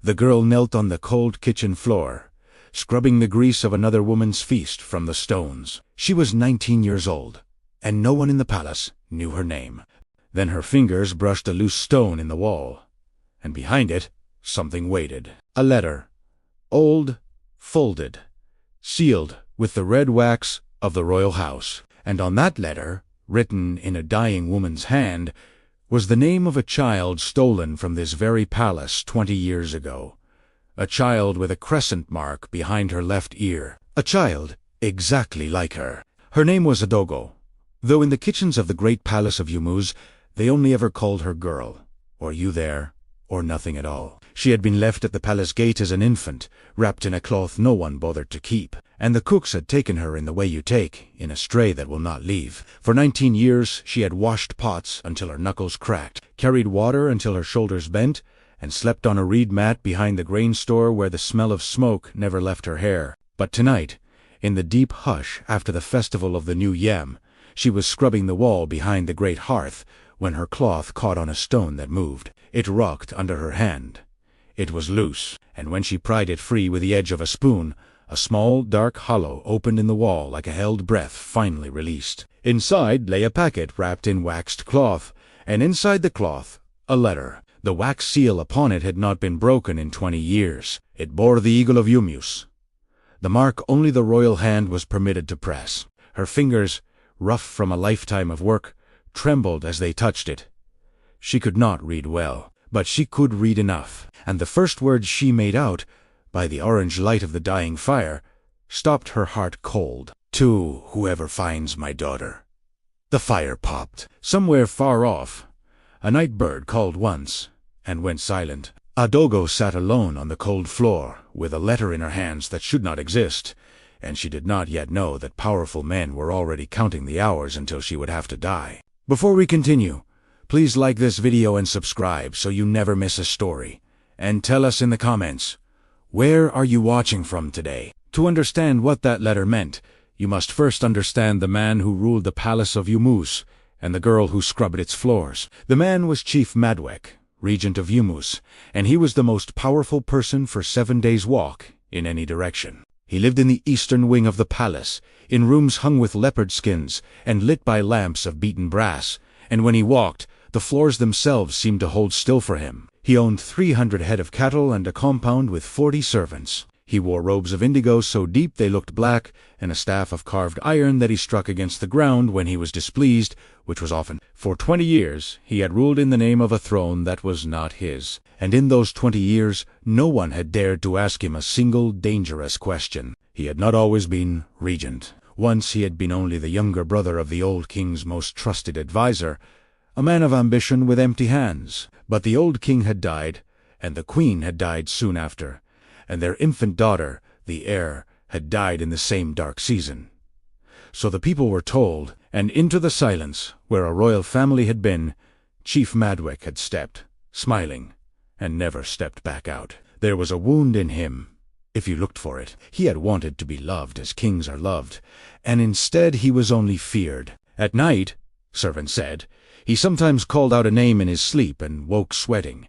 The girl knelt on the cold kitchen floor, scrubbing the grease of another woman's feast from the stones. She was 19 years old, and no one in the palace knew her name. Then her fingers brushed a loose stone in the wall, and behind it something waited. A letter, old, folded, sealed with the red wax of the royal house. And on that letter, written in a dying woman's hand, was the name of a child stolen from this very palace 20 years ago. A child with a crescent mark behind her left ear. A child exactly like her. Her name was Adogo, though in the kitchens of the great palace of Yumuz, they only ever called her girl, or you there, or nothing at all. She had been left at the palace gate as an infant, wrapped in a cloth no one bothered to keep, and the cooks had taken her in the way you take, in a stray that will not leave. For 19 years she had washed pots until her knuckles cracked, carried water until her shoulders bent, and slept on a reed mat behind the grain store where the smell of smoke never left her hair. But tonight, in the deep hush after the festival of the new yam, she was scrubbing the wall behind the great hearth when her cloth caught on a stone that moved. It rocked under her hand. It was loose, and when she pried it free with the edge of a spoon, a small, dark hollow opened in the wall like a held breath finally released. Inside lay a packet wrapped in waxed cloth, and inside the cloth, a letter. The wax seal upon it had not been broken in 20 years. It bore the eagle of Yumuz, the mark only the royal hand was permitted to press. Her fingers, rough from a lifetime of work, trembled as they touched it. She could not read well, but she could read enough, and the first words she made out, by the orange light of the dying fire, stopped her heart cold. "To whoever finds my daughter." The fire popped. Somewhere far off, a night bird called once, and went silent. Adogo sat alone on the cold floor, with a letter in her hands that should not exist, and she did not yet know that powerful men were already counting the hours until she would have to die. Before we continue, please like this video and subscribe so you never miss a story. And tell us in the comments, where are you watching from today? To understand what that letter meant, you must first understand the man who ruled the palace of Yumuz and the girl who scrubbed its floors. The man was Chief Madwek, regent of Yumuz, and he was the most powerful person for 7 days' walk in any direction. He lived in the eastern wing of the palace, in rooms hung with leopard skins and lit by lamps of beaten brass, and when he walked, the floors themselves seemed to hold still for him. He owned 300 head of cattle and a compound with 40 servants. He wore robes of indigo so deep they looked black, and a staff of carved iron that he struck against the ground when he was displeased, which was often. For 20 years he had ruled in the name of a throne that was not his, and in those 20 years no one had dared to ask him a single dangerous question. He had not always been regent. Once he had been only the younger brother of the old king's most trusted adviser, a man of ambition with empty hands. But the old king had died, and the queen had died soon after, and their infant daughter, the heir, had died in the same dark season. So the people were told, and into the silence, where a royal family had been, Chief Madwek had stepped, smiling, and never stepped back out. There was a wound in him, if you looked for it. He had wanted to be loved as kings are loved, and instead he was only feared. At night, servants said, he sometimes called out a name in his sleep and woke sweating,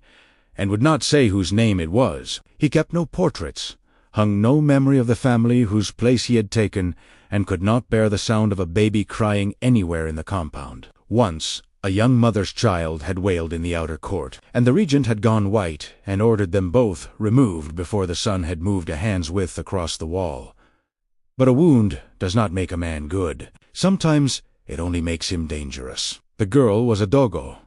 and would not say whose name it was. He kept no portraits, hung no memory of the family whose place he had taken, and could not bear the sound of a baby crying anywhere in the compound. Once, a young mother's child had wailed in the outer court, and the regent had gone white and ordered them both removed before the sun had moved a hand's width across the wall. But a wound does not make a man good. Sometimes it only makes him dangerous. The girl was Adogo,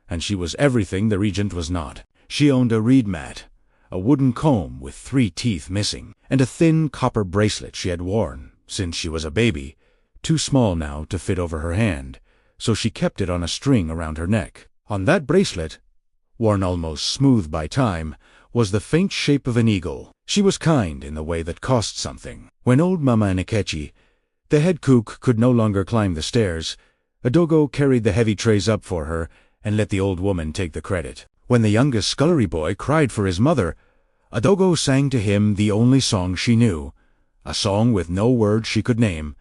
and she was everything the regent was not. She owned a reed mat, a wooden comb with 3 teeth missing, and a thin copper bracelet she had worn since she was a baby, too small now to fit over her hand, so she kept it on a string around her neck. On that bracelet, worn almost smooth by time, was the faint shape of an eagle. She was kind in the way that cost something. When old Mama Nkechi, the head cook, could no longer climb the stairs, Adogo carried the heavy trays up for her and let the old woman take the credit. When the youngest scullery boy cried for his mother, Adogo sang to him the only song she knew, a song with no words she could name,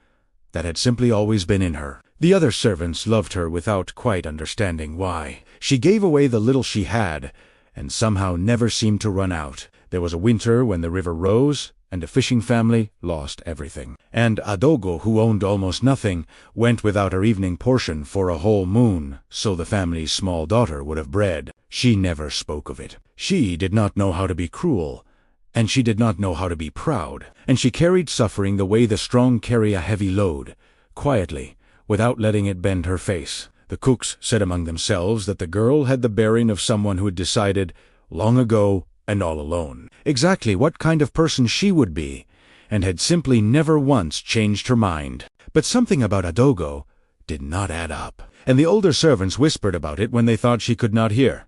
that had simply always been in her. The other servants loved her without quite understanding why. She gave away the little she had, and somehow never seemed to run out. There was a winter when the river rose, and a fishing family lost everything. And Adogo, who owned almost nothing, went without her evening portion for a whole moon, so the family's small daughter would have bread. She never spoke of it. She did not know how to be cruel, and she did not know how to be proud, and she carried suffering the way the strong carry a heavy load, quietly, without letting it bend her face. The cooks said among themselves that the girl had the bearing of someone who had decided, long ago and all alone, exactly what kind of person she would be, and had simply never once changed her mind. But something about Adogo did not add up, and the older servants whispered about it when they thought she could not hear.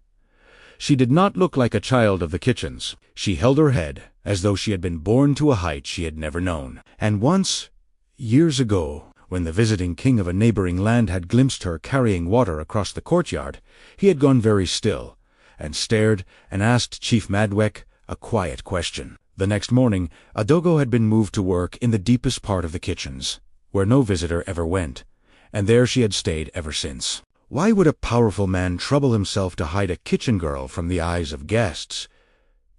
She did not look like a child of the kitchens. She held her head, as though she had been born to a height she had never known. And once, years ago, when the visiting king of a neighboring land had glimpsed her carrying water across the courtyard, he had gone very still, and stared and asked Chief Madwek a quiet question. The next morning, Adogo had been moved to work in the deepest part of the kitchens, where no visitor ever went, and there she had stayed ever since. Why would a powerful man trouble himself to hide a kitchen girl from the eyes of guests?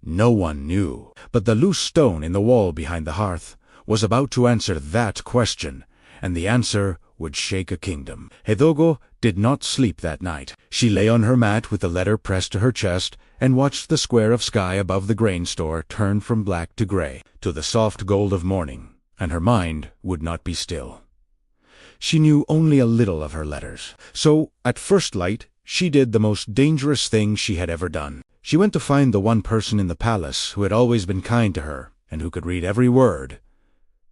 No one knew, but the loose stone in the wall behind the hearth was about to answer that question, and the answer would shake a kingdom. Adogo did not sleep that night. She lay on her mat with the letter pressed to her chest and watched the square of sky above the grain store turn from black to gray, to the soft gold of morning, and her mind would not be still. She knew only a little of her letters, so, at first light, she did the most dangerous thing she had ever done. She went to find the one person in the palace who had always been kind to her, and who could read every word.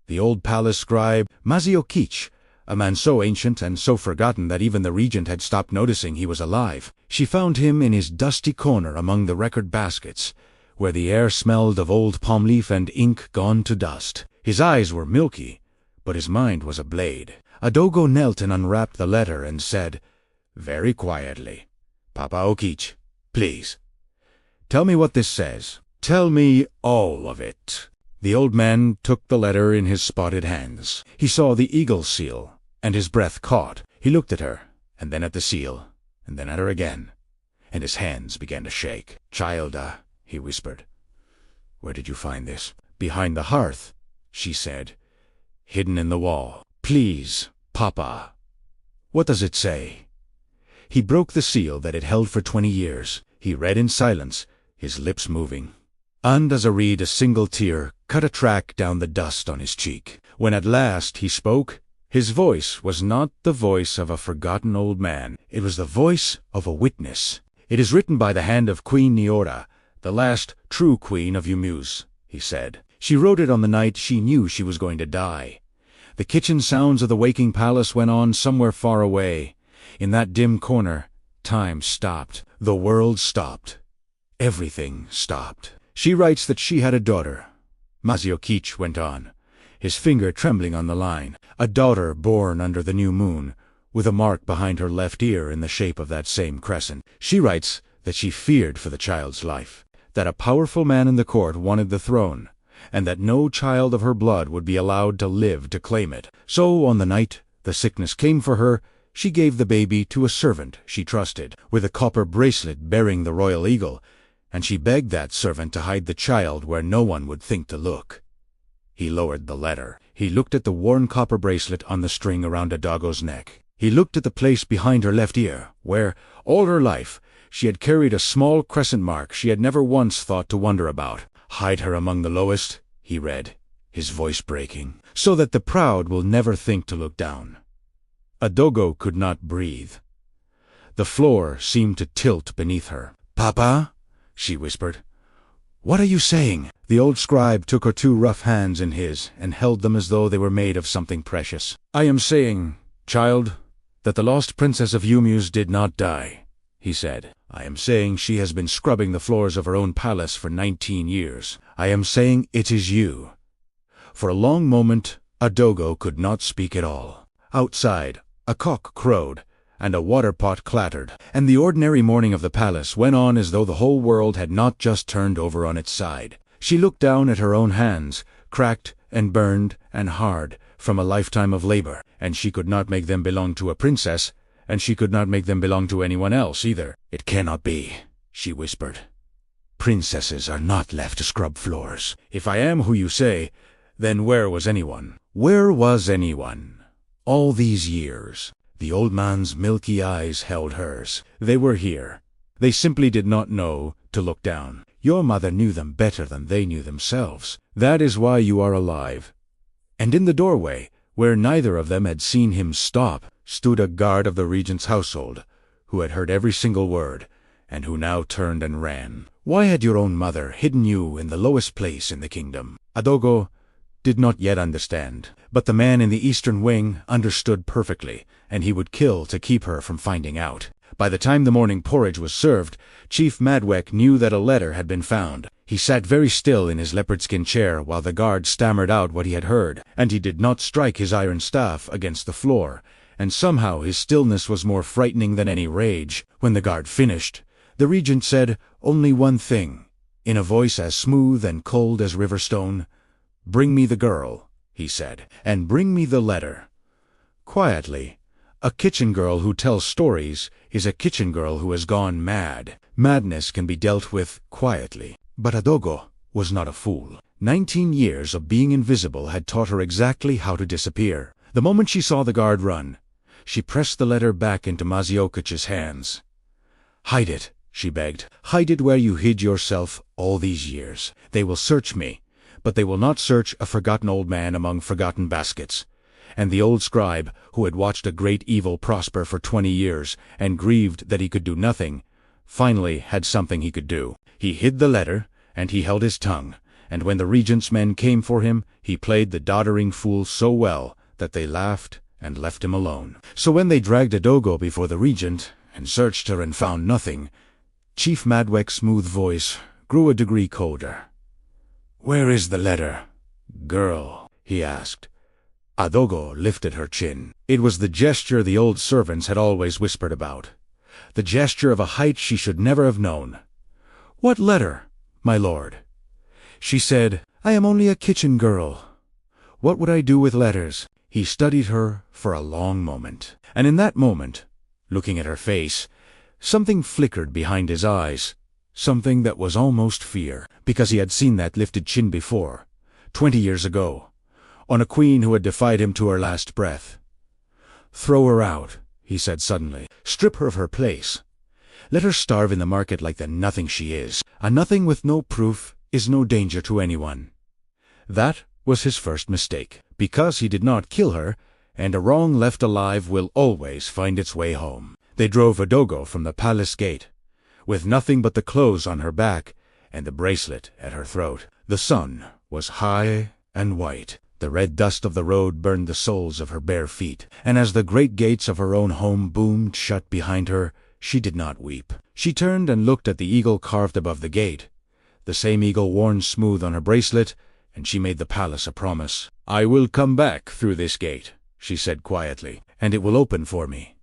The old palace scribe, Maziokich, a man so ancient and so forgotten that even the regent had stopped noticing he was alive. She found him in his dusty corner among the record baskets, where the air smelled of old palm leaf and ink gone to dust. His eyes were milky, but his mind was a blade. Adogo knelt and unwrapped the letter and said, very quietly, "Papa Okich, please, tell me what this says. Tell me all of it." The old man took the letter in his spotted hands. He saw the eagle seal, and his breath caught. He looked at her, and then at the seal, and then at her again, and his hands began to shake. "Childa," he whispered, "where did you find this?" "Behind the hearth," she said, "hidden in the wall. Please, Papa, what does it say?" He broke the seal that it held for 20 years. He read in silence, his lips moving. And as a reed, a single tear cut a track down the dust on his cheek. When at last he spoke, his voice was not the voice of a forgotten old man. It was the voice of a witness. "It is written by the hand of Queen Niora, the last true queen of Umuse," he said. "She wrote it on the night she knew she was going to die." The kitchen sounds of the waking palace went on somewhere far away. In that dim corner, time stopped. The world stopped. Everything stopped. "She writes that she had a daughter," Maziokich went on, his finger trembling on the line. "A daughter born under the new moon, with a mark behind her left ear in the shape of that same crescent. She writes that she feared for the child's life, that a powerful man in the court wanted the throne, and that no child of her blood would be allowed to live to claim it. So on the night the sickness came for her, she gave the baby to a servant she trusted, with a copper bracelet bearing the royal eagle, and she begged that servant to hide the child where no one would think to look." He lowered the letter. He looked at the worn copper bracelet on the string around Adogo's neck. He looked at the place behind her left ear, where, all her life, she had carried a small crescent mark she had never once thought to wonder about. "Hide her among the lowest," he read, his voice breaking, "so that the proud will never think to look down." Adogo could not breathe. The floor seemed to tilt beneath her. "Papa," she whispered, "what are you saying?" The old scribe took her 2 rough hands in his and held them as though they were made of something precious. "I am saying, child, that the lost princess of Umuse did not die," he said. "I am saying she has been scrubbing the floors of her own palace for 19 years. I am saying it is you." For a long moment, Adogo could not speak at all. Outside, a cock crowed, and a water pot clattered, and the ordinary morning of the palace went on as though the whole world had not just turned over on its side. She looked down at her own hands, cracked and burned and hard from a lifetime of labor, and she could not make them belong to a princess, and she could not make them belong to anyone else either. "It cannot be," she whispered. Princesses are not left to scrub floors. If I am who you say, then where was anyone? Where was anyone? All these years. The old man's milky eyes held hers. They were here. They simply did not know to look down. Your mother knew them better than they knew themselves. That is why you are alive. And in the doorway, where neither of them had seen him stop, stood a guard of the regent's household, who had heard every single word, and who now turned and ran. Why had your own mother hidden you in the lowest place in the kingdom? Adogo did not yet understand, but the man in the eastern wing understood perfectly, and he would kill to keep her from finding out. By the time the morning porridge was served, Chief Madwek knew that a letter had been found. He sat very still in his leopard-skin chair while the guard stammered out what he had heard, and he did not strike his iron staff against the floor, and somehow his stillness was more frightening than any rage. When the guard finished, the regent said only one thing, in a voice as smooth and cold as river stone. "Bring me the girl," he said, "and bring me the letter." Quietly. A kitchen girl who tells stories is a kitchen girl who has gone mad. Madness can be dealt with quietly. But Adogo was not a fool. 19 years of being invisible had taught her exactly how to disappear. The moment she saw the guard run, she pressed the letter back into Maziokich's hands. "Hide it," she begged. "Hide it where you hid yourself all these years. They will search me, but they will not search a forgotten old man among forgotten baskets." And the old scribe, who had watched a great evil prosper for 20 years and grieved that he could do nothing, finally had something he could do. He hid the letter, and he held his tongue, and when the regent's men came for him, he played the doddering fool so well that they laughed and left him alone. So when they dragged Adogo before the regent, and searched her and found nothing, Chief Madwek's smooth voice grew a degree colder. "Where is the letter, girl?" he asked. Adogo lifted her chin. It was the gesture the old servants had always whispered about. The gesture of a height she should never have known. "What letter, my lord?" She said, "I am only a kitchen girl. What would I do with letters?" He studied her for a long moment, and in that moment, looking at her face, something flickered behind his eyes, something that was almost fear, because he had seen that lifted chin before, 20 years ago, on a queen who had defied him to her last breath. "Throw her out," he said suddenly. "Strip her of her place. Let her starve in the market like the nothing she is. A nothing with no proof is no danger to anyone." That was his first mistake, because he did not kill her, and a wrong left alive will always find its way home. They drove Adogo from the palace gate, with nothing but the clothes on her back and the bracelet at her throat. The sun was high and white. The red dust of the road burned the soles of her bare feet, and as the great gates of her own home boomed shut behind her, she did not weep. She turned and looked at the eagle carved above the gate, the same eagle worn smooth on her bracelet, and she made the palace a promise. "I will come back through this gate," she said quietly, "and it will open for me."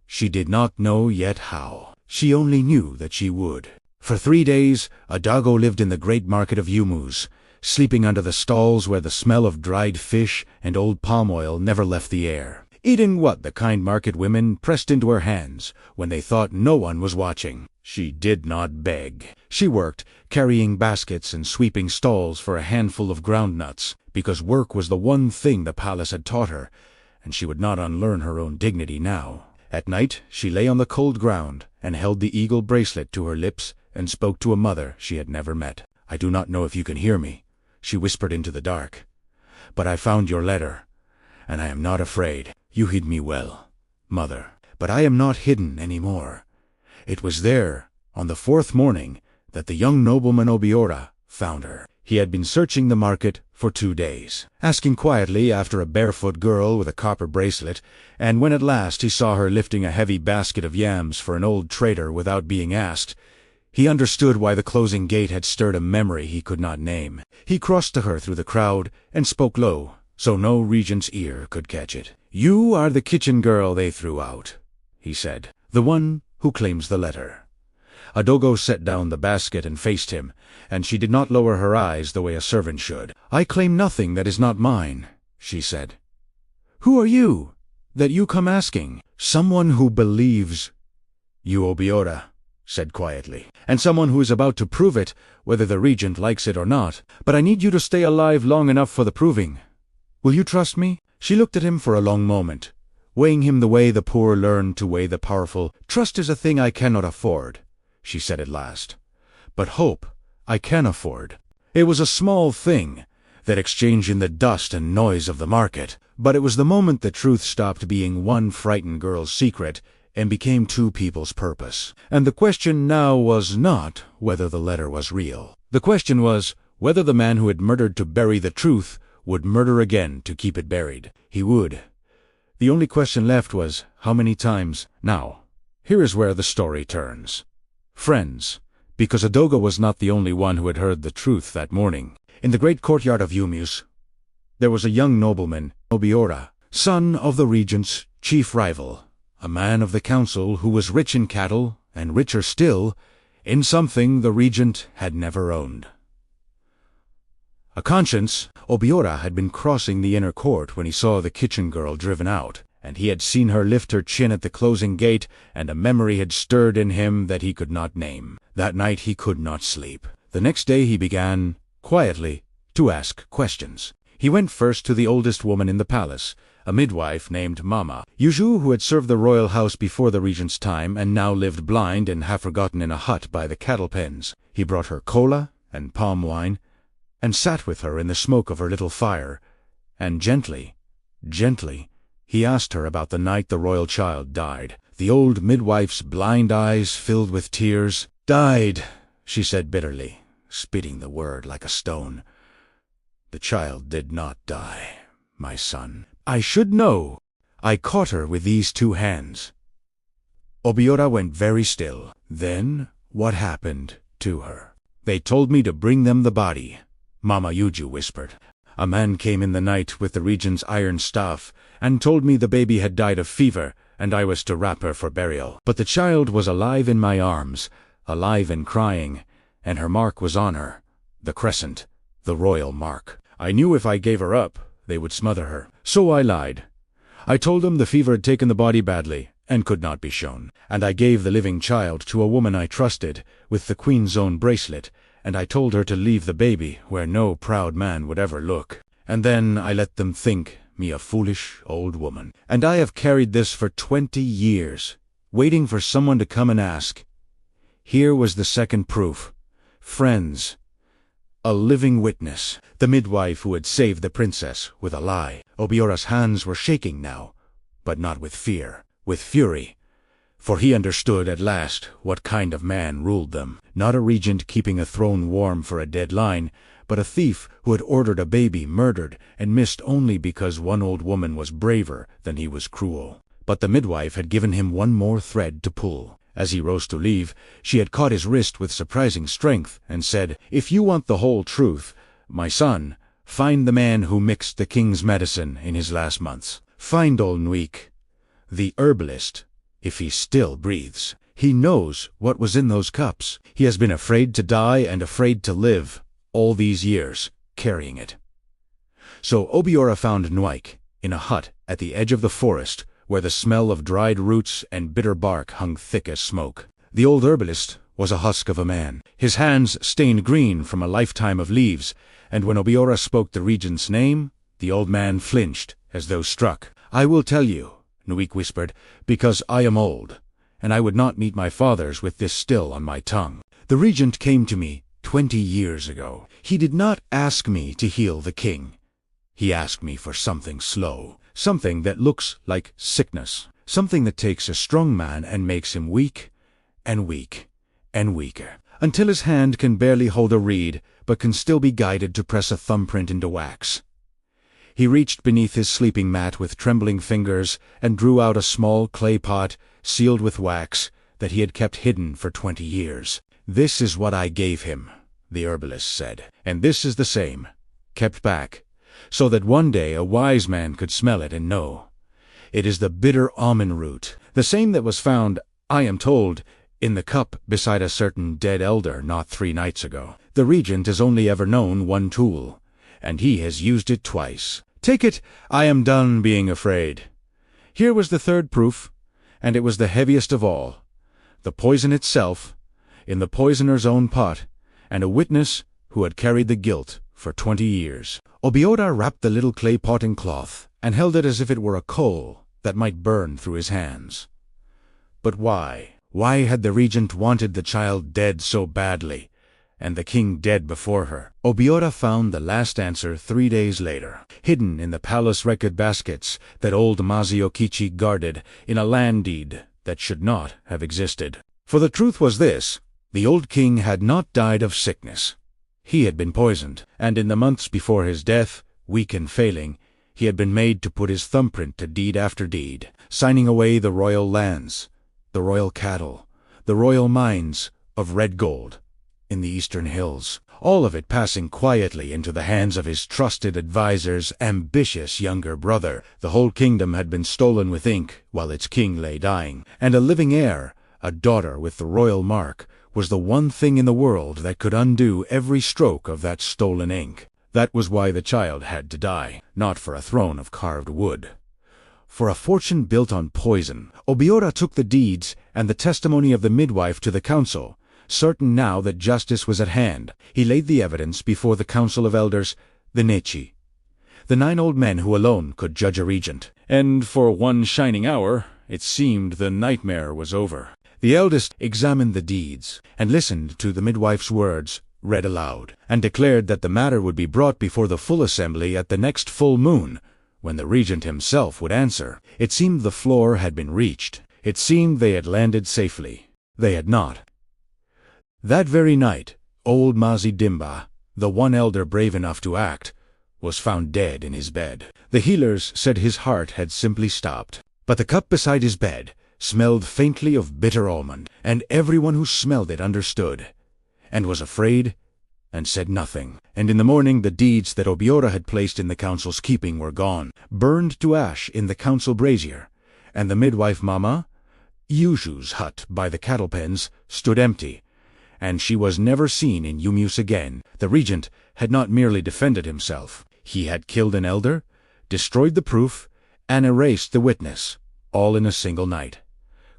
She did not know yet how. She only knew that she would. For 3 days, Adogo lived in the great market of Yumuz, sleeping under the stalls where the smell of dried fish and old palm oil never left the air, eating what the kind market women pressed into her hands when they thought no one was watching. She did not beg. She worked, carrying baskets and sweeping stalls for a handful of groundnuts, because work was the one thing the palace had taught her, and she would not unlearn her own dignity now. At night she lay on the cold ground and held the eagle bracelet to her lips and spoke to a mother she had never met. "I do not know if you can hear me," she whispered into the dark, "but I found your letter, and I am not afraid. You hid me well, mother, but I am not hidden any more. It was there, on the 4th morning, that the young nobleman Obiora found her. He had been searching the market for 2 days, asking quietly after a barefoot girl with a copper bracelet, and when at last he saw her lifting a heavy basket of yams for an old trader without being asked, he understood why the closing gate had stirred a memory he could not name. He crossed to her through the crowd and spoke low, so no regent's ear could catch it. "You are the kitchen girl they threw out," he said, "the one who claims the letter." Adogo set down the basket and faced him, and she did not lower her eyes the way a servant should. "I claim nothing that is not mine," she said. "Who are you, that you come asking?" "Someone who believes you, Obiora," said quietly, and someone who is about to prove it, whether the regent likes it or not. But I need you to stay alive long enough for the proving. Will you trust me? She looked at him for a long moment, weighing him the way the poor learn to weigh the powerful. Trust is a thing I cannot afford, she said at last. But hope I can afford. It was a small thing, that exchange in the dust and noise of the market, but it was the moment the truth stopped being one frightened girl's secret and became two people's purpose. And the question now was not whether the letter was real. The question was whether the man who had murdered to bury the truth would murder again to keep it buried. He would. The only question left was how many times. Now, here is where the story turns. Friends, because Adoga was not the only one who had heard the truth that morning. In the great courtyard of Umus, there was a young nobleman, Obiora, son of the regent's chief rival, a man of the council who was rich in cattle, and richer still, in something the regent had never owned. A conscience, Obiora had been crossing the inner court when he saw the kitchen girl driven out, and he had seen her lift her chin at the closing gate, and a memory had stirred in him that he could not name. That night he could not sleep. The next day he began, quietly, to ask questions. He went first to the oldest woman in the palace, a midwife named Mama Yuju, who had served the royal house before the regent's time and now lived blind and half-forgotten in a hut by the cattle pens. He brought her cola and palm wine, and sat with her in the smoke of her little fire, and gently, he asked her about the night the royal child died. The old midwife's blind eyes filled with tears. "Died," she said bitterly, spitting the word like a stone. "The child did not die, my son. I should know. I caught her with these two hands." Obiora went very still. "Then what happened to her?" "They told me to bring them the body," Mama Yuju whispered. "A man came in the night with the regent's iron staff and told me the baby had died of fever and I was to wrap her for burial. But the child was alive in my arms, alive and crying, and her mark was on her, the crescent, the royal mark. I knew if I gave her up, they would smother her. So I lied. I told them the fever had taken the body badly and could not be shown. And I gave the living child to a woman I trusted with the queen's own bracelet, and I told her to leave the baby where no proud man would ever look. And then I let them think me a foolish old woman. And I have carried this for 20 years, waiting for someone to come and ask. Here was the second proof. Friends. A living witness. The midwife who had saved the princess with a lie. Obiora's hands were shaking now, but not with fear, with fury. For he understood at last what kind of man ruled them. Not a regent keeping a throne warm for a dead line, but a thief who had ordered a baby murdered and missed only because one old woman was braver than he was cruel. But the midwife had given him one more thread to pull. As he rose to leave, she had caught his wrist with surprising strength and said, "If you want the whole truth, my son, find the man who mixed the king's medicine in his last months. Find old Nuik, the herbalist, if he still breathes. He knows what was in those cups. He has been afraid to die and afraid to live all these years, carrying it." So Obiora found Nuik in a hut at the edge of the forest, where the smell of dried roots and bitter bark hung thick as smoke. The old herbalist was a husk of a man, his hands stained green from a lifetime of leaves, and when Obiora spoke the regent's name, the old man flinched as though struck. "I will tell you," Nuik whispered, "because I am old, and I would not meet my fathers with this still on my tongue. The regent came to me 20 years ago. He did not ask me to heal the king. He asked me for something slow, something that looks like sickness, something that takes a strong man and makes him weak and weak and weaker, until his hand can barely hold a reed, but can still be guided to press a thumbprint into wax." He reached beneath his sleeping mat with trembling fingers and drew out a small clay pot sealed with wax that he had kept hidden for 20 years. "This is what I gave him," the herbalist said, "and this is the same, kept back, so that one day a wise man could smell it and know. It is the bitter almond root, the same that was found, I am told, in the cup beside a certain dead elder not 3 nights ago. The regent has only ever known one tool, and he has used it twice. Take it, I am done being afraid." Here was the third proof, and it was the heaviest of all. The poison itself in the poisoner's own pot, and a witness who had carried the guilt for 20 years. Obiora wrapped the little clay pot in cloth and held it as if it were a coal that might burn through his hands. But why? Why had the regent wanted the child dead so badly, and the king dead before her? Obiora found the last answer 3 days later, hidden in the palace record baskets that old Maziokichi guarded in a land deed that should not have existed. For the truth was this: the old king had not died of sickness. He had been poisoned, and in the months before his death, weak and failing, he had been made to put his thumbprint to deed after deed, signing away the royal lands, the royal cattle, the royal mines of red gold in the eastern hills, all of it passing quietly into the hands of his trusted advisor's ambitious younger brother. The whole kingdom had been stolen with ink while its king lay dying, and a living heir, a daughter with the royal mark, was the one thing in the world that could undo every stroke of that stolen ink. That was why the child had to die, not for a throne of carved wood. For a fortune built on poison. Obiora took the deeds and the testimony of the midwife to the council. Certain now that justice was at hand, he laid the evidence before the council of elders, the Nechi, the 9 old men who alone could judge a regent. And for one shining hour, it seemed the nightmare was over. The eldest examined the deeds, and listened to the midwife's words read aloud, and declared that the matter would be brought before the full assembly at the next full moon, when the regent himself would answer. It seemed the floor had been reached. It seemed they had landed safely. They had not. That very night, old Mazi Dimba, the one elder brave enough to act, was found dead in his bed. The healers said his heart had simply stopped. But the cup beside his bed smelled faintly of bitter almond, and everyone who smelled it understood, and was afraid, and said nothing. And in the morning the deeds that Obiora had placed in the council's keeping were gone, burned to ash in the council brazier, and the midwife Mama, Yushu's hut by the cattle pens, stood empty, and she was never seen in Yumius again. The regent had not merely defended himself. He had killed an elder, destroyed the proof, and erased the witness, all in a single night.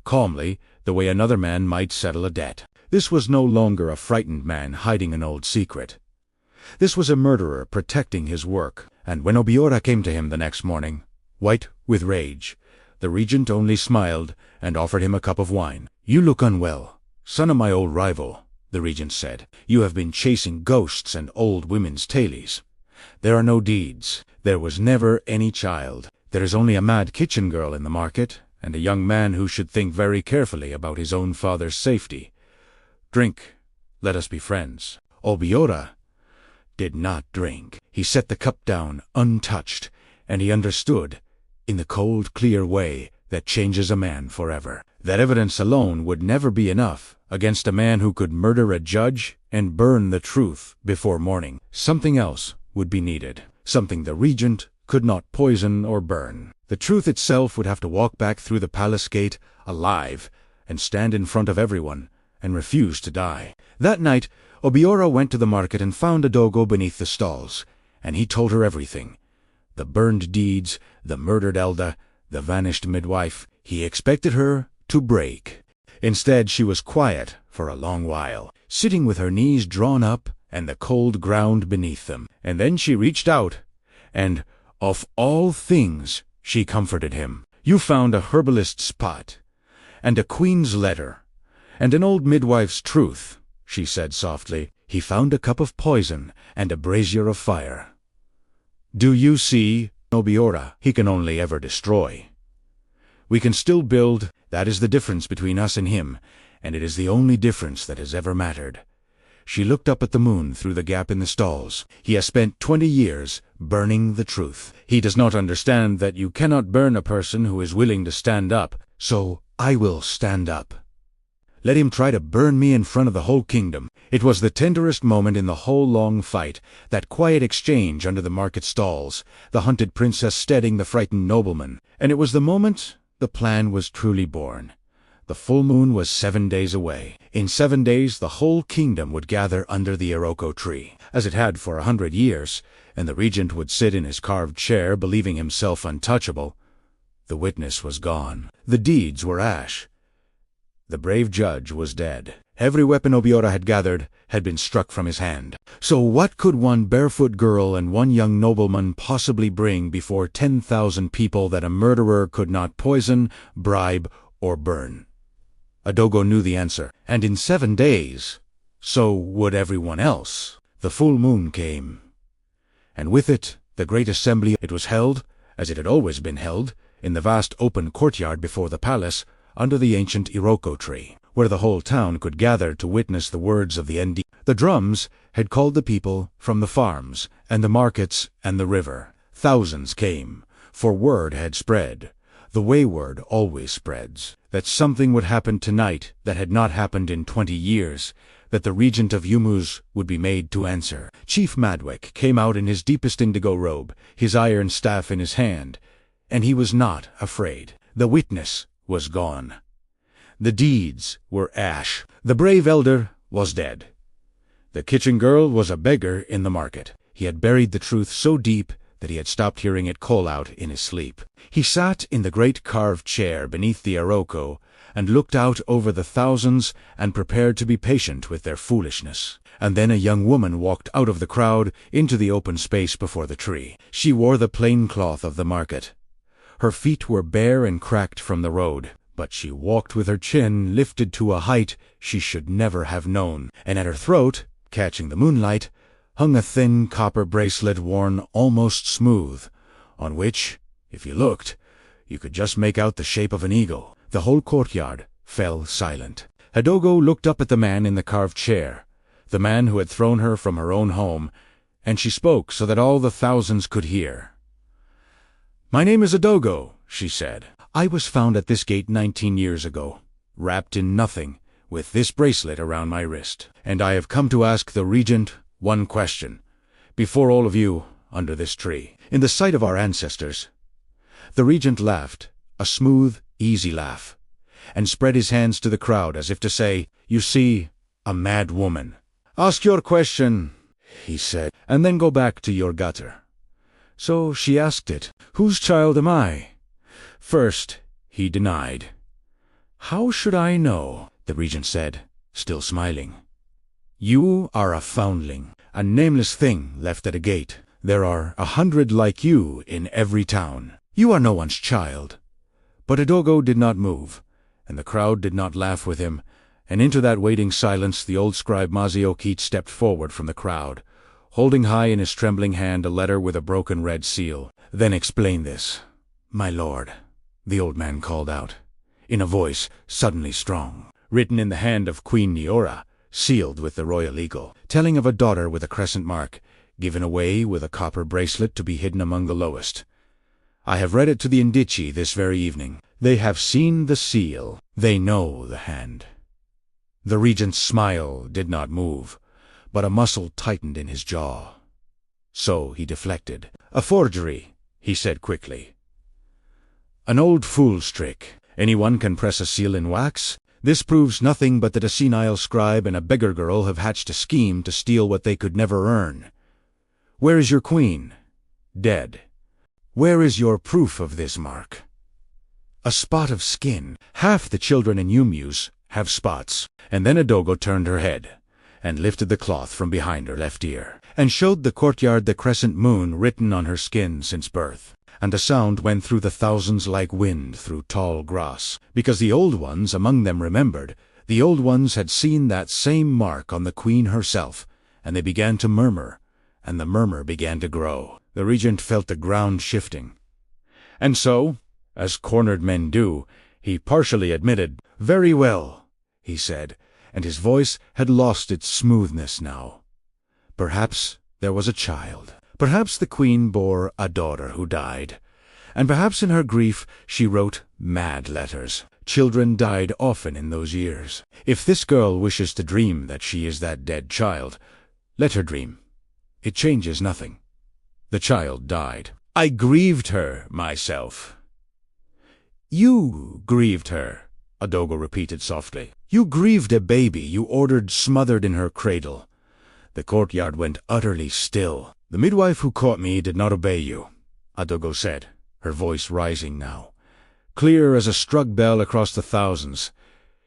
Calmly, the way another man might settle a debt. This was no longer a frightened man hiding an old secret. This was a murderer protecting his work. And when Obiora came to him the next morning, white with rage, the regent only smiled and offered him a cup of wine. "You look unwell, son of my old rival," the regent said. "You have been chasing ghosts and old women's tales. There are no deeds. There was never any child. There is only a mad kitchen girl in the market, and a young man who should think very carefully about his own father's safety. Drink. Let us be friends." Obiora did not drink. He set the cup down untouched, and he understood, in the cold, clear way that changes a man forever, that evidence alone would never be enough against a man who could murder a judge and burn the truth before morning. Something else would be needed, something the regent could not poison or burn. The truth itself would have to walk back through the palace gate alive and stand in front of everyone and refuse to die. That night, Obiora went to the market and found Adogo beneath the stalls, and he told her everything. The burned deeds, the murdered elder, the vanished midwife. He expected her to break. Instead, she was quiet for a long while, sitting with her knees drawn up and the cold ground beneath them. And then she reached out, and, of all things, she comforted him. "You found a herbalist's pot, and a queen's letter, and an old midwife's truth," she said softly. "He found a cup of poison and a brazier of fire. Do you see, Obiora? He can only ever destroy. We can still build. That is the difference between us and him, and it is the only difference that has ever mattered." She looked up at the moon through the gap in the stalls. "He has spent 20 years burning the truth. He does not understand that you cannot burn a person who is willing to stand up, so I will stand up. Let him try to burn me in front of the whole kingdom." It was the tenderest moment in the whole long fight, that quiet exchange under the market stalls, the hunted princess steadying the frightened nobleman. And it was the moment the plan was truly born. The full moon was 7 days away. In 7 days the whole kingdom would gather under the Iroko tree, as it had for 100 years, and the regent would sit in his carved chair believing himself untouchable. The witness was gone. The deeds were ash. The brave judge was dead. Every weapon Obiora had gathered had been struck from his hand. So what could one barefoot girl and one young nobleman possibly bring before 10,000 people that a murderer could not poison, bribe, or burn? Adogo knew the answer, and in 7 days, so would everyone else. The full moon came, and with it the great assembly. It was held, as it had always been held, in the vast open courtyard before the palace, under the ancient Iroko tree, where the whole town could gather to witness the words of the Ndi. The drums had called the people from the farms, and the markets, and the river. Thousands came, for word had spread, the wayward always spreads, that something would happen tonight that had not happened in 20 years, that the regent of Yumuz would be made to answer. Chief Madwick came out in his deepest indigo robe, his iron staff in his hand, and he was not afraid. The witness was gone. The deeds were ash. The brave elder was dead. The kitchen girl was a beggar in the market. He had buried the truth so deep that he had stopped hearing it call out in his sleep. He sat in the great carved chair beneath the Iroko and looked out over the thousands and prepared to be patient with their foolishness. And then a young woman walked out of the crowd into the open space before the tree. She wore the plain cloth of the market. Her feet were bare and cracked from the road, but she walked with her chin lifted to a height she should never have known, and at her throat, catching the moonlight, hung a thin copper bracelet worn almost smooth, on which, if you looked, you could just make out the shape of an eagle. The whole courtyard fell silent. Adogo looked up at the man in the carved chair, the man who had thrown her from her own home, and she spoke so that all the thousands could hear. "My name is Adogo," she said. "I was found at this gate 19 years ago, wrapped in nothing, with this bracelet around my wrist. And I have come to ask the regent one question, before all of you, under this tree, in the sight of our ancestors." The regent laughed, a smooth, easy laugh, and spread his hands to the crowd as if to say, "You see, a mad woman. Ask your question," he said, "and then go back to your gutter." So she asked it, "Whose child am I?" First, he denied. "How should I know?" the regent said, still smiling. "You are a foundling, a nameless thing left at a gate. There are 100 like you in every town. You are no one's child." But Adogo did not move, and the crowd did not laugh with him, and into that waiting silence the old scribe Maziokit stepped forward from the crowd, holding high in his trembling hand a letter with a broken red seal. "Then explain this, my lord," the old man called out, in a voice suddenly strong, written in the hand of Queen Neora, sealed with the royal eagle, telling of a daughter with a crescent mark, given away with a copper bracelet to be hidden among the lowest. "I have read it to the Indici this very evening. They have seen the seal. They know the hand." The regent's smile did not move, but a muscle tightened in his jaw. So he deflected. "A forgery," he said quickly. "An old fool's trick. Anyone can press a seal in wax. This proves nothing but that a senile scribe and a beggar girl have hatched a scheme to steal what they could never earn. Where is your queen? Dead. Where is your proof of this mark? A spot of skin. Half the children in Yumuz have spots." And then Adogo turned her head, and lifted the cloth from behind her left ear, and showed the courtyard the crescent moon written on her skin since birth. And a sound went through the thousands like wind through tall grass, because the old ones among them remembered. The old ones had seen that same mark on the queen herself, and they began to murmur, and the murmur began to grow. The regent felt the ground shifting. And so, as cornered men do, he partially admitted. "Very well," he said, and his voice had lost its smoothness now. "Perhaps there was a child. Perhaps the queen bore a daughter who died, and perhaps in her grief she wrote mad letters. Children died often in those years. If this girl wishes to dream that she is that dead child, let her dream. It changes nothing. The child died. I grieved her myself." "You grieved her," Adogo repeated softly. "You grieved a baby you ordered smothered in her cradle." The courtyard went utterly still. "The midwife who caught me did not obey you," Adogo said, her voice rising now, clear as a struck bell across the thousands.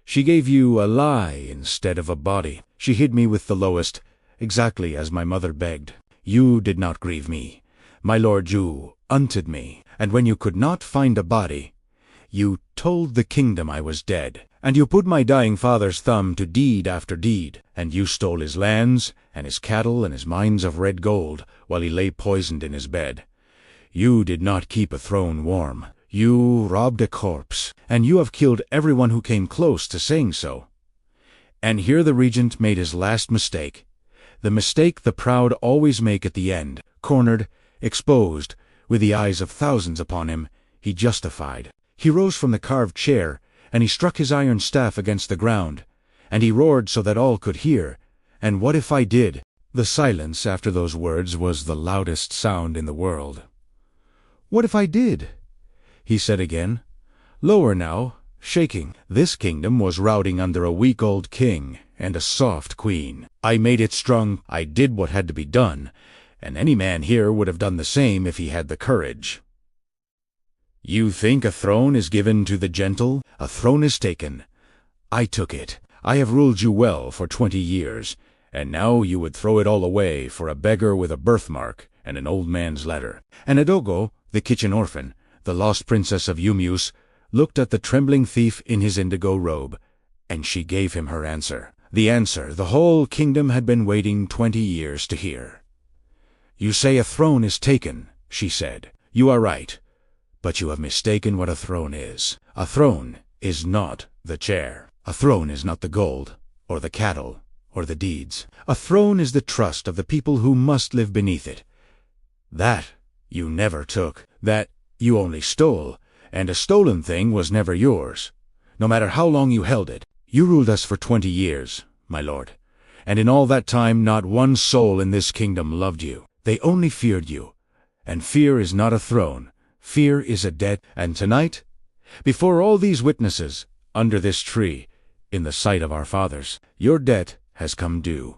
She gave you a lie instead of a body. She hid me with the lowest, exactly as my mother begged. You did not grieve me. My lord, you hunted me, and when you could not find a body, you told the kingdom I was dead. And you put my dying father's thumb to deed after deed, and you stole his lands, and his cattle, and his mines of red gold, while he lay poisoned in his bed. You did not keep a throne warm. You robbed a corpse, and you have killed everyone who came close to saying so. And here the regent made his last mistake, the mistake the proud always make at the end. Cornered, exposed, with the eyes of thousands upon him, he justified. He rose from the carved chair, and he struck his iron staff against the ground, and he roared so that all could hear. And what if I did? The silence after those words was the loudest sound in the world. What if I did? He said again, lower now, shaking. This kingdom was rotting under a weak old king and a soft queen. I made it strong. I did what had to be done, and any man here would have done the same if he had the courage. You think a throne is given to the gentle? A throne is taken. I took it. I have ruled you well for 20 years, and now you would throw it all away for a beggar with a birthmark and an old man's letter. And Adogo, the kitchen orphan, the lost princess of Yumius, looked at the trembling thief in his indigo robe, and she gave him her answer. The answer the whole kingdom had been waiting 20 years to hear. You say a throne is taken, she said. You are right. But you have mistaken what a throne is. A throne is not the chair. A throne is not the gold, or the cattle, or the deeds. A throne is the trust of the people who must live beneath it. That you never took. That you only stole, and a stolen thing was never yours, no matter how long you held it. You ruled us for 20 years, my lord, and in all that time not one soul in this kingdom loved you. They only feared you, and fear is not a throne. Fear is a debt, and tonight, before all these witnesses, under this tree, in the sight of our fathers, your debt has come due.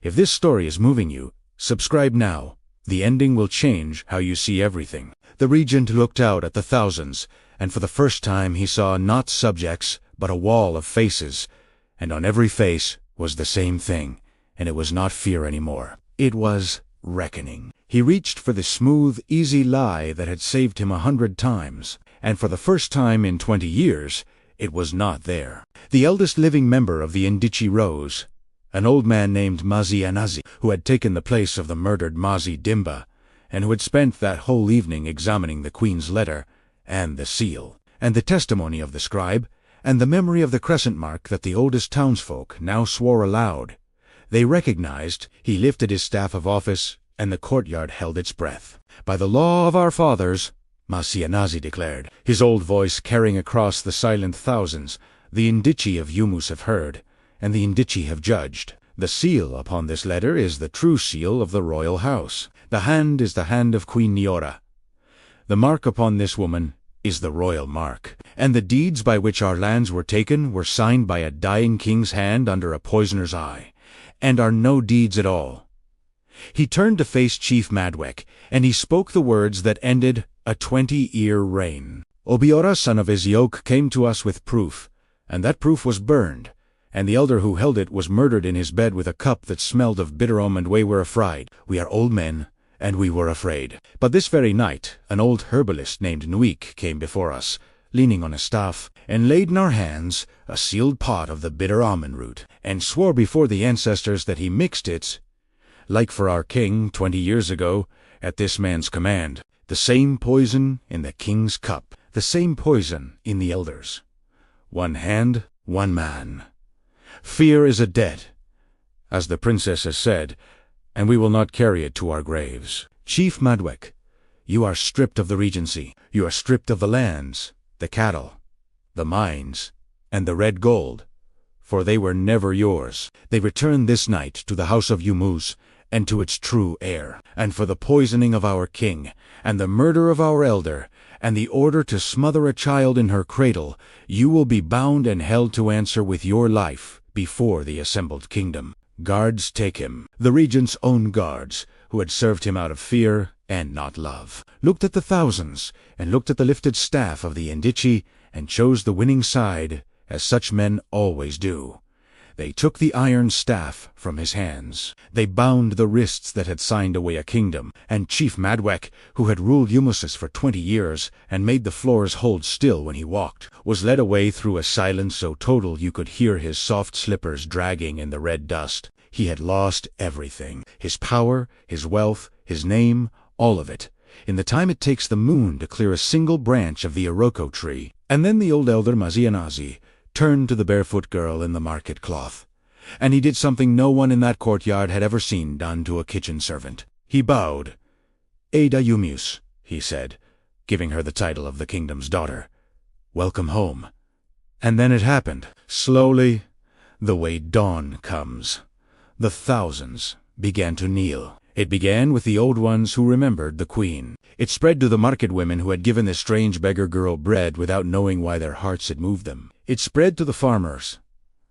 If this story is moving you, subscribe now. The ending will change how you see everything. The regent looked out at the thousands, and for the first time he saw not subjects, but a wall of faces, and on every face was the same thing, and it was not fear anymore. It was reckoning. He reached for the smooth, easy lie that had saved him 100 times, and for the first time in 20 years, it was not there. The eldest living member of the Indici rose, an old man named Mazi Anazi, who had taken the place of the murdered Mazi Dimba, and who had spent that whole evening examining the queen's letter, and the seal, and the testimony of the scribe, and the memory of the crescent mark that the oldest townsfolk now swore aloud. They recognized. He lifted his staff of office, and the courtyard held its breath. By the law of our fathers, Masianazi declared, his old voice carrying across the silent thousands, the Indici of Yumus have heard, and the Indici have judged. The seal upon this letter is the true seal of the royal house. The hand is the hand of Queen Niora. The mark upon this woman is the royal mark, and the deeds by which our lands were taken were signed by a dying king's hand under a poisoner's eye, and are no deeds at all. He turned to face Chief Madwek, and he spoke the words that ended a 20-year reign. Obiora, son of Izioke, came to us with proof, and that proof was burned, and the elder who held it was murdered in his bed with a cup that smelled of bitterum, and we were afraid. We are old men, and we were afraid. But this very night an old herbalist named Nuik came before us, leaning on a staff, and laid in our hands a sealed pot of the bitter almond root, and swore before the ancestors that he mixed it, like for our king 20 years ago, at this man's command, the same poison in the king's cup, the same poison in the elders. One hand, one man. Fear is a debt, as the princess has said, and we will not carry it to our graves. Chief Madwek, you are stripped of the regency. You are stripped of the lands, the cattle, the mines, and the red gold, for they were never yours. They return this night to the house of Yumus, and to its true heir. And for the poisoning of our king, and the murder of our elder, and the order to smother a child in her cradle, you will be bound and held to answer with your life before the assembled kingdom. Guards take him. The regent's own guards, who had served him out of fear and not love, looked at the thousands, and looked at the lifted staff of the Indici, and chose the winning side, as such men always do. They took the iron staff from his hands. They bound the wrists that had signed away a kingdom, and Chief Madwek, who had ruled Umusis for 20 years and made the floors hold still when he walked, was led away through a silence so total you could hear his soft slippers dragging in the red dust. He had lost everything: his power, his wealth, his name, all of it, in the time it takes the moon to clear a single branch of the Iroko tree. And then the old elder Mazianazi turned to the barefoot girl in the market cloth, and he did something no one in that courtyard had ever seen done to a kitchen servant. He bowed. "Ada Yumius," he said, giving her the title of the kingdom's daughter. "Welcome home." And then it happened, slowly, the way dawn comes. The thousands began to kneel. It began with the old ones who remembered the queen. It spread to the market women who had given this strange beggar girl bread without knowing why their hearts had moved them. It spread to the farmers,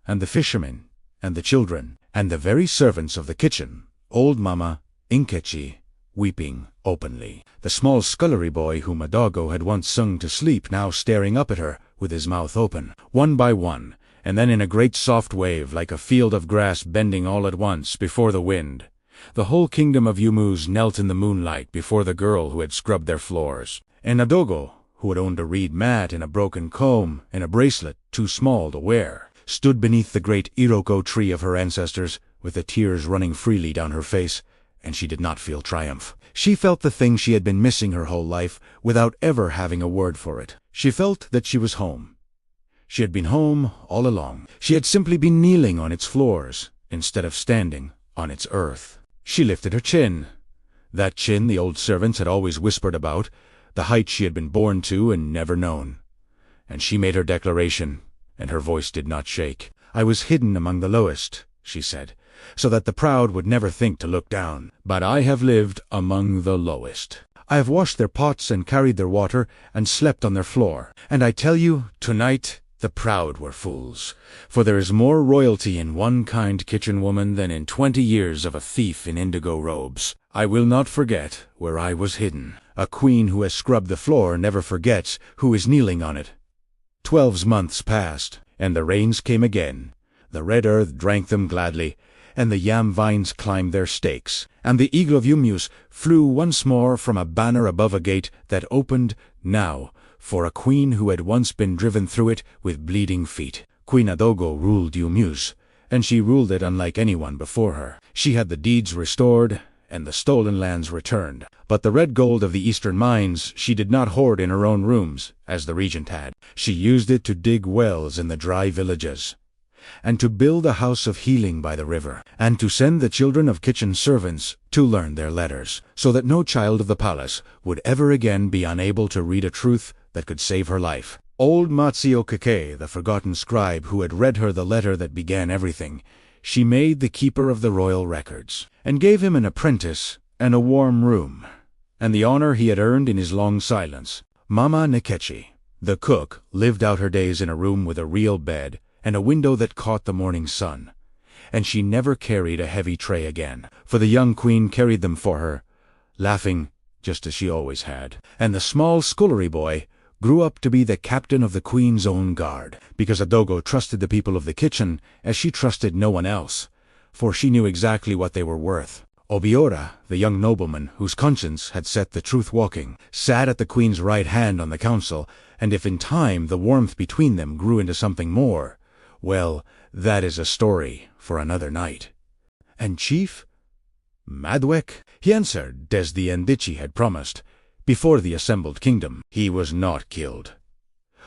and the fishermen, and the children, and the very servants of the kitchen, old Mama Inkechi, weeping openly. The small scullery boy whom Adago had once sung to sleep now staring up at her, with his mouth open. One by one, and then in a great soft wave, like a field of grass bending all at once before the wind, the whole kingdom of Yumuz knelt in the moonlight before the girl who had scrubbed their floors. And Adago, who had owned a reed mat and a broken comb and a bracelet too small to wear, stood beneath the great Iroko tree of her ancestors, with the tears running freely down her face, and she did not feel triumph. She felt the thing she had been missing her whole life, without ever having a word for it. She felt that she was home. She had been home all along. She had simply been kneeling on its floors, instead of standing on its earth. She lifted her chin. That chin the old servants had always whispered about, the height she had been born to and never known. And she made her declaration, and her voice did not shake. "I was hidden among the lowest," she said, "so that the proud would never think to look down. But I have lived among the lowest. I have washed their pots and carried their water and slept on their floor. And I tell you, tonight, the proud were fools, for there is more royalty in one kind kitchen woman than in 20 years of a thief in indigo robes. I will not forget where I was hidden. A queen who has scrubbed the floor never forgets who is kneeling on it." 12 months passed, and the rains came again. The red earth drank them gladly, and the yam vines climbed their stakes, and the eagle of Yumuz flew once more from a banner above a gate that opened now for a queen who had once been driven through it with bleeding feet. Queen Adogo ruled Yumuz, and she ruled it unlike anyone before her. She had the deeds restored and the stolen lands returned. But the red gold of the eastern mines she did not hoard in her own rooms, as the regent had. She used it to dig wells in the dry villages, and to build a house of healing by the river, and to send the children of kitchen servants to learn their letters, so that no child of the palace would ever again be unable to read a truth that could save her life. Old Matsio Keke, the forgotten scribe who had read her the letter that began everything, she made the keeper of the royal records, and gave him an apprentice and a warm room, and the honor he had earned in his long silence. Mama Nkechi, the cook, lived out her days in a room with a real bed and a window that caught the morning sun, and she never carried a heavy tray again, for the young queen carried them for her, laughing just as she always had. And the small scullery boy grew up to be the captain of the queen's own guard, because Adogo trusted the people of the kitchen as she trusted no one else, for she knew exactly what they were worth. Obiora, the young nobleman whose conscience had set the truth walking, sat at the queen's right hand on the council, and if in time the warmth between them grew into something more, well, that is a story for another night. And Chief Madwek? He answered, as the Ndichi had promised, before the assembled kingdom. He was not killed,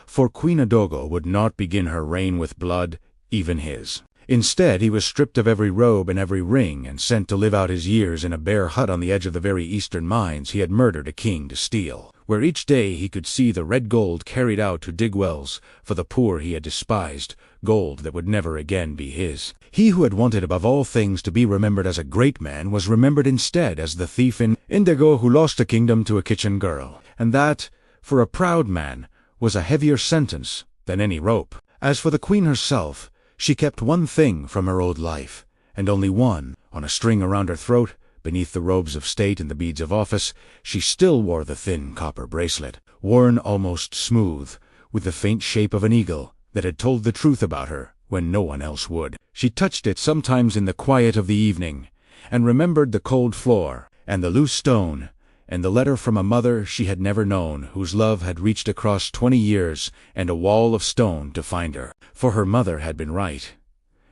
for Queen Adogo would not begin her reign with blood, even his. Instead, he was stripped of every robe and every ring and sent to live out his years in a bare hut on the edge of the very eastern mines he had murdered a king to steal, where each day he could see the red gold carried out to dig wells for the poor he had despised, gold that would never again be his. He who had wanted above all things to be remembered as a great man was remembered instead as the thief in indigo who lost a kingdom to a kitchen girl, and that, for a proud man, was a heavier sentence than any rope. As for the queen herself, she kept one thing from her old life, and only one. On a string around her throat, beneath the robes of state and the beads of office, she still wore the thin copper bracelet, worn almost smooth, with the faint shape of an eagle that had told the truth about her when no one else would. She touched it sometimes in the quiet of the evening, and remembered the cold floor, and the loose stone, and the letter from a mother she had never known, whose love had reached across 20 years and a wall of stone to find her. For her mother had been right.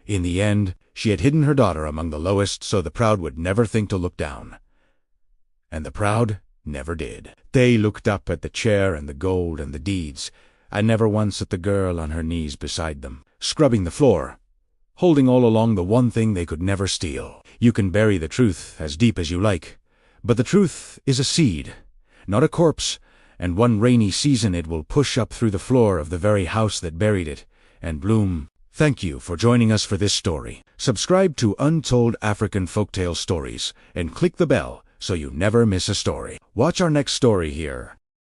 In the end, she had hidden her daughter among the lowest so the proud would never think to look down. And the proud never did. They looked up at the chair and the gold and the deeds, and never once at the girl on her knees beside them, scrubbing the floor, holding all along the one thing they could never steal. You can bury the truth as deep as you like, but the truth is a seed, not a corpse, and one rainy season it will push up through the floor of the very house that buried it, and bloom. Thank you for joining us for this story. Subscribe to Untold African Folktale Stories, and click the bell so you never miss a story. Watch our next story here